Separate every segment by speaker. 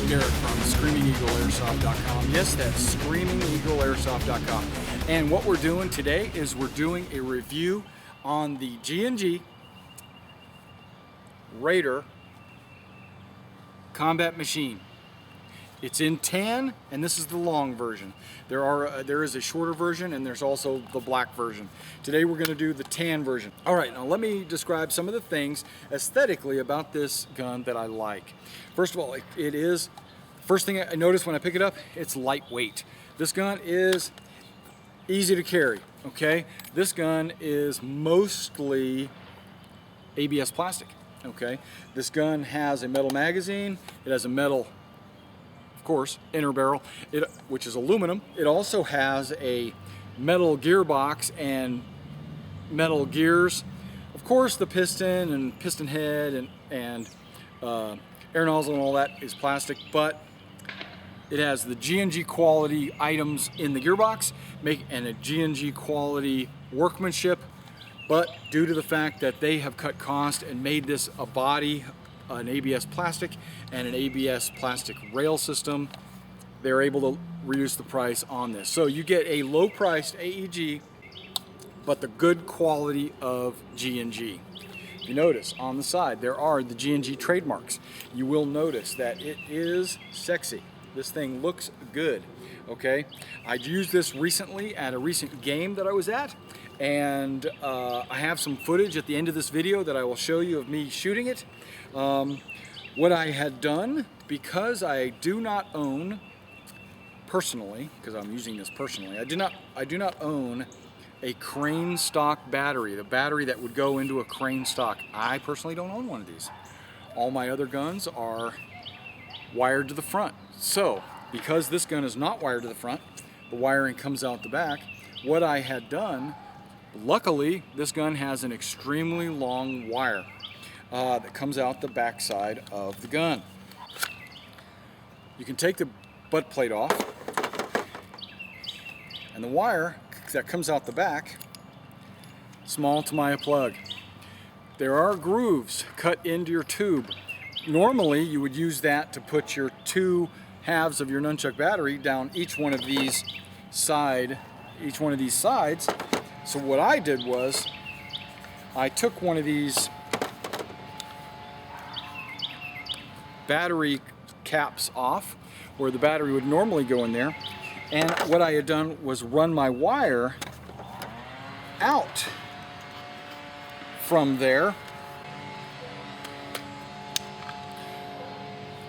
Speaker 1: Garrett from ScreamingEagleAirsoft.com. Yes, that's ScreamingEagleAirsoft.com. And what we're doing today is we're doing a review on the G&G Raider combat machine. It's in tan, and this is the long version. There is a shorter version, and there's also the black version. Today we're going to do the tan version. All right, now let me describe some of the things aesthetically about this gun that I like. First of all, it is, first thing I notice when I pick it up, it's lightweight. This gun is easy to carry, okay? This gun is mostly ABS plastic, okay? This gun has a metal magazine. It has a metal, of course, inner barrel, which is aluminum. It also has a metal gearbox and metal gears. Of course, the piston and piston head and air nozzle and all that is plastic, but it has the G&G quality items in the gearbox, and a G&G quality workmanship. But due to the fact that they have cut cost and made this a body, an ABS plastic and an ABS plastic rail system, they're able to reduce the price on this. So you get a low-priced AEG, but the good quality of G&G. You notice on the side there are the G&G trademarks. You will notice that it is sexy. This thing looks good, okay? I used this recently at a recent game that I was at, and I have some footage at the end of this video that I will show you of me shooting it. What I had done, because I do not own personally, because I'm using this personally, I do not own a crane stock battery, the battery that would go into a crane stock. I personally don't own one of these. All my other guns are wired to the front. So, because this gun is not wired to the front, the wiring comes out the back. What I had done, luckily, this gun has an extremely long wire that comes out the back side of the gun. You can take the butt plate off, and the wire that comes out the back, small to my plug. There are grooves cut into your tube. Normally you would use that to put your two halves of your nunchuck battery down each one of these sides. So what I did was I took one of these battery caps off where the battery would normally go in there, and what I had done was run my wire out from there.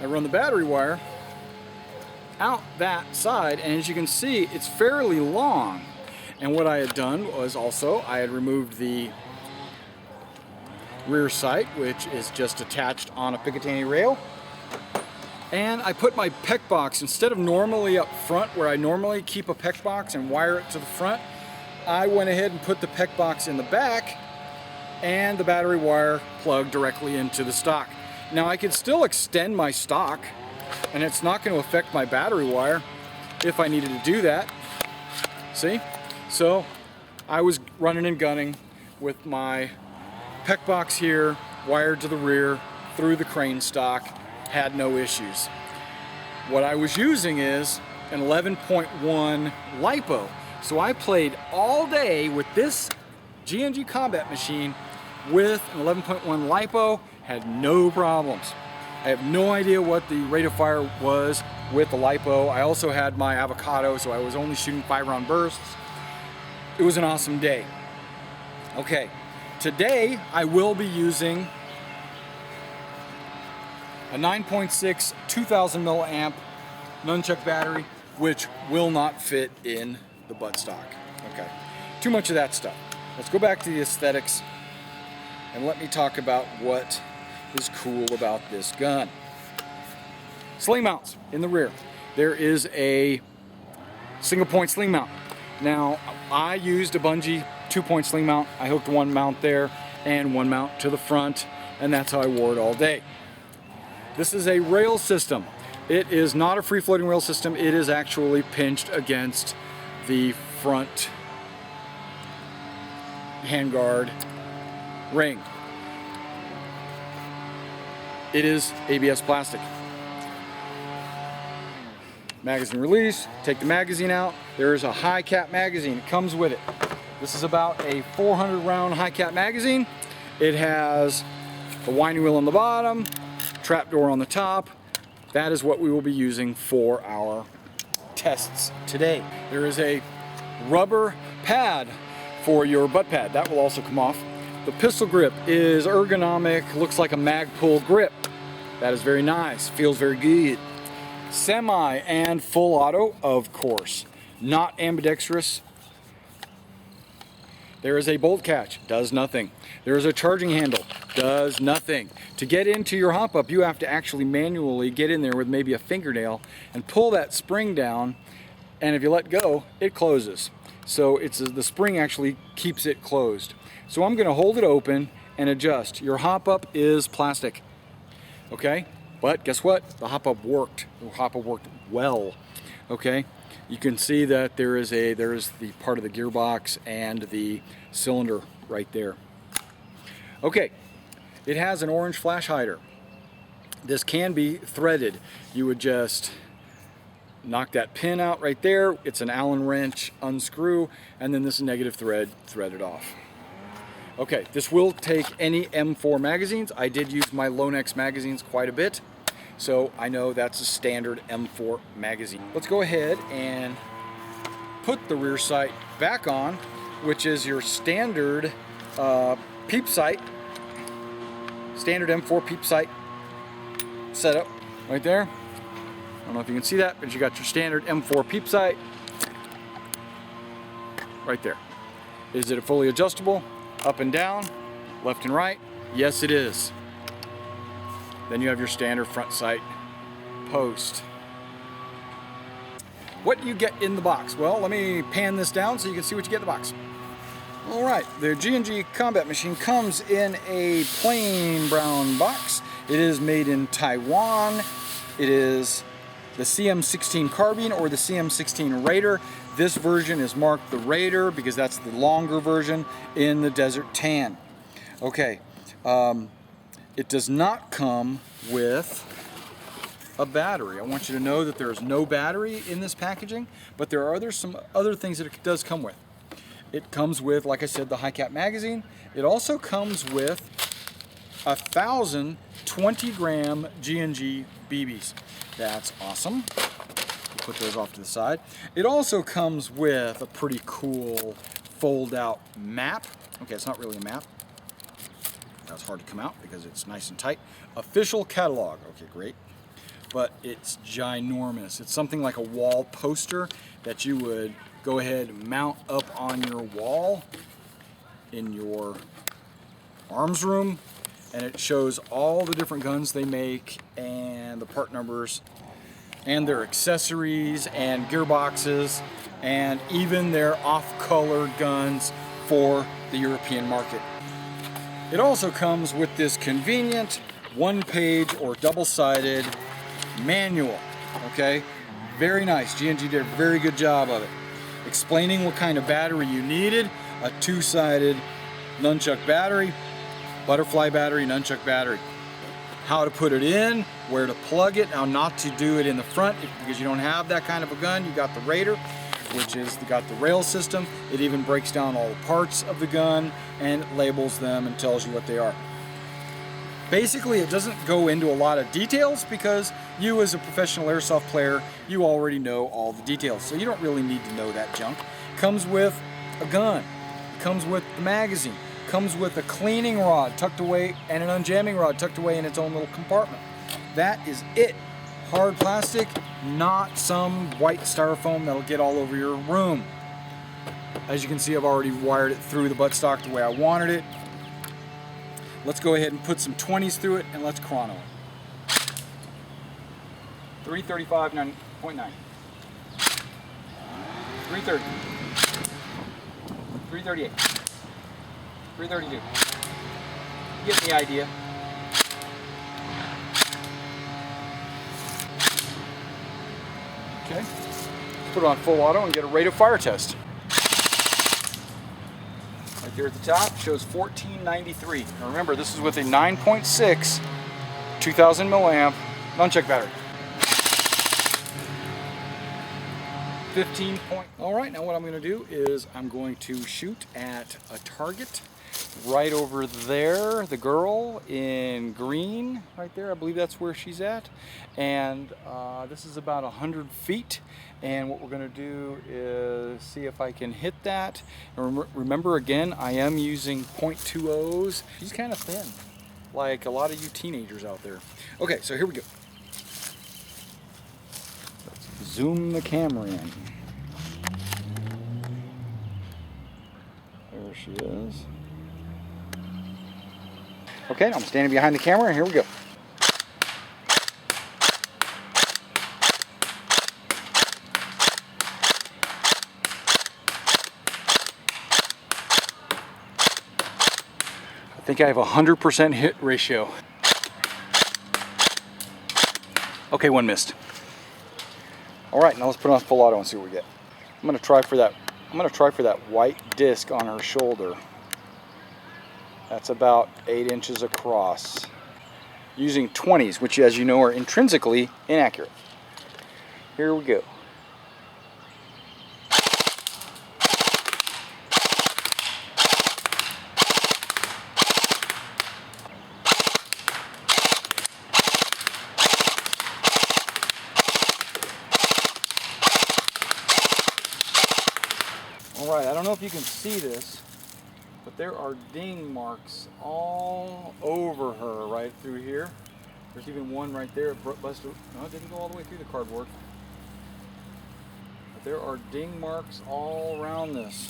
Speaker 1: I run the battery wire out that side, and as you can see, it's fairly long. And what I had done was also I had removed the rear sight, which is just attached on a Picatinny rail. And I put my PEC box, instead of normally up front where I normally keep a PEC box and wire it to the front, I went ahead and put the PEC box in the back and the battery wire plugged directly into the stock. Now I could still extend my stock and it's not going to affect my battery wire if I needed to do that. See? So I was running and gunning with my PEC box here, wired to the rear, through the crane stock, had no issues. What I was using is an 11.1 LiPo. So I played all day with this G&G combat machine with an 11.1 LiPo, had no problems. I have no idea what the rate of fire was with the LiPo. I also had my avocado, so I was only shooting 5-round bursts. It was an awesome day. Okay, today I will be using a 9.6 2000 milliamp nunchuck battery, which will not fit in the buttstock. Okay, too much of that stuff. Let's go back to the aesthetics and let me talk about what is cool about this gun. Sling mounts in the rear. There is a single point sling mount. Now, I used a Bungee 2-point sling mount. I hooked one mount there and one mount to the front, and that's how I wore it all day. This is a rail system. It is not a free-floating rail system. It is actually pinched against the front handguard ring. It is ABS plastic. Magazine release, take the magazine out. There's a high cap magazine, it comes with it. This is about a 400 round high cap magazine. It has a winding wheel on the bottom, trap door on the top. That is what we will be using for our tests today. There is a rubber pad for your butt pad. That will also come off. The pistol grip is ergonomic, looks like a Magpul grip. That is very nice, feels very good. Semi and full auto, of course. Not ambidextrous. There is a bolt catch, does nothing. There is a charging handle, does nothing. To get into your hop up, you have to actually manually get in there with maybe a fingernail and pull that spring down, and if you let go, it closes. So the spring actually keeps it closed. So I'm gonna hold it open and adjust. Your hop up is plastic, okay? But guess what? The hop up worked. The hop up worked well, okay? You can see that there is the part of the gearbox and the cylinder right there. Okay, it has an orange flash hider. This can be threaded. You would just knock that pin out right there. It's an Allen wrench, unscrew, and then this negative thread, thread it off. Okay, this will take any M4 magazines. I did use my Lonex magazines quite a bit, so I know that's a standard M4 magazine. Let's go ahead and put the rear sight back on, which is your standard peep sight, standard M4 peep sight setup right there. I don't know if you can see that, but you got your standard M4 peep sight right there. Is it fully adjustable? Up and down, left and right? Yes, it is. Then you have your standard front sight post. What do you get in the box? Well, let me pan this down so you can see what you get in the box. All right, the G&G Combat Machine comes in a plain brown box. It is made in Taiwan. It is the CM16 carbine or the CM16 Raider. This version is marked the Raider because that's the longer version in the Desert Tan. Okay, it does not come with a battery. I want you to know that there is no battery in this packaging, but there are some other things that it does come with. It comes with, like I said, the high cap magazine. It also comes with 1,000 20-gram G&G BBs. That's awesome. We'll put those off to the side. It also comes with a pretty cool fold-out map. Okay, it's not really a map. That's hard to come out because it's nice and tight. Official catalog. Okay, great. But it's ginormous. It's something like a wall poster that you would go ahead and mount up on your wall in your arms room, and it shows all the different guns they make and the part numbers and their accessories and gearboxes and even their off-color guns for the European market. It also comes with this convenient one-page or double-sided manual, okay? Very nice. G&G did a very good job of it. Explaining what kind of battery you needed, a two-sided nunchuck battery, butterfly battery, nunchuck battery. How to put it in, where to plug it, how not to do it in the front because you don't have that kind of a gun. You got the Raider, which is got the rail system. It even breaks down all the parts of the gun and labels them and tells you what they are. Basically, it doesn't go into a lot of details because you as a professional airsoft player, you already know all the details. So you don't really need to know that junk. Comes with a gun, comes with the magazine, comes with a cleaning rod tucked away and an unjamming rod tucked away in its own little compartment. That is it. Hard plastic, not some white styrofoam that'll get all over your room. As you can see, I've already wired it through the buttstock the way I wanted it. Let's go ahead and put some 20s through it and let's chrono it. 335.9. 330. 338. 332. You get the idea. Okay. Put it on full auto and get a rate of fire test. Right there at the top shows 1493. Now remember, this is with a 9.6 2000 milliamp nunchuck battery. 15 point. All right, now what I'm going to do is I'm going to shoot at a target right over there, the girl in green right there. I believe that's where she's at. And this is about 100 feet. And what we're going to do is see if I can hit that. And remember, again, I am using .20s. She's kind of thin, like a lot of you teenagers out there. Okay, so here we go. Let's zoom the camera in. There she is. Okay, I'm standing behind the camera, and here we go. I think I have a 100% hit ratio. Okay, one missed. All right, now let's put on full auto and see what we get. I'm gonna try for that white disc on her shoulder. That's about 8 inches across. Using 20s, which as you know are intrinsically inaccurate. Here we go. All right, I don't know if you can see this, but there are ding marks all over her right through here. There's even one right there. No, it didn't go all the way through the cardboard. But there are ding marks all around this.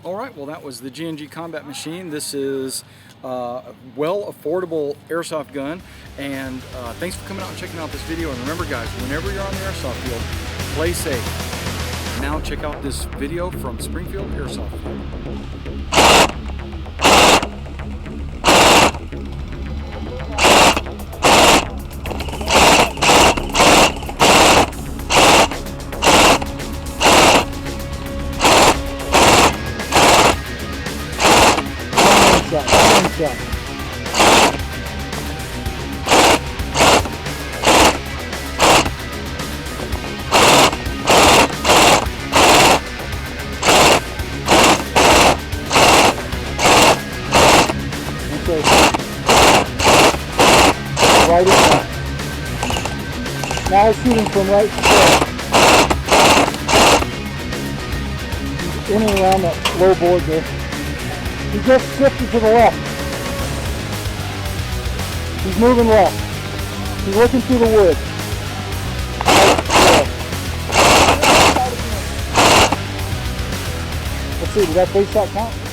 Speaker 1: All right, well that was the G&G Combat Machine. This is a well affordable airsoft gun. And thanks for coming out and checking out this video. And remember guys, whenever you're on the airsoft field, play safe. Now check out this video from Springfield Airsoft. Right in there. Now I'm shooting from right to left. He's in and around that low board there. He just shifted to the left. He's moving left. He's looking through the woods. Let's see, did that base shot count?